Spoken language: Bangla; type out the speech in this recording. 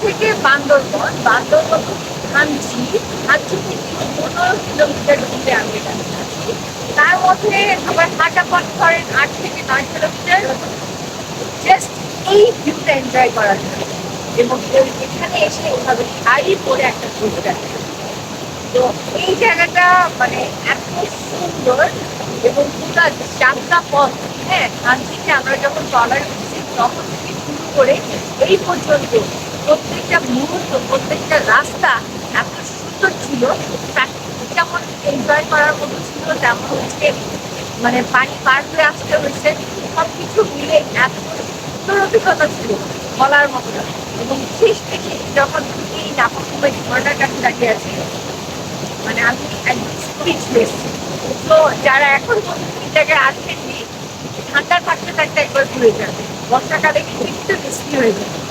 থেকে বান্দরবন, বান্দরবন থানচি, থানচি থেকে 15 কিলোমিটার দূরে আমি দাঁড়িয়ে আছি। তার মধ্যে আমার হাঁটা পথ ধরেন 8 থেকে 9 কিলোমিটার, জাস্ট এই ভিউটা এনজয় করার জন্য। এবং এখানে এসে এভাবে শাড়ি পরে একটা ঘুরতে আসে। তো এই জায়গাটা মানে এত সুন্দর এবং পুরা যাত্রা পথ, হ্যাঁ, শান্তিতে আমরা যখন ট্রলারে উঠছি তখন থেকে শুরু করে এই পর্যন্ত প্রত্যেকটা মুহূর্ত, প্রত্যেকটা রাস্তা এত সুন্দর ছিল। প্রাকৃতিক যেমন এনজয় করার মতো ছিল, তেমন হচ্ছে মানে পানি পার হয়ে আসতে হয়েছে। সব কিছু মিলে এত সুন্দর অভিজ্ঞতা ছিল বলার মতো না। এবং শেষ থেকে যখন এই নাফাকুমের ঝর্ণার কাছে দাঁড়িয়ে আছি, মানে আমি একদম স্পিচলেস। তো যারা এখন পর্যন্ত এই জায়গায় আসেননি, ঠান্ডা থাকতে থাকতে একবার ঘুরে যাবে, বর্ষাকালে কিন্তু একটু রিস্কি হয়ে যাবে।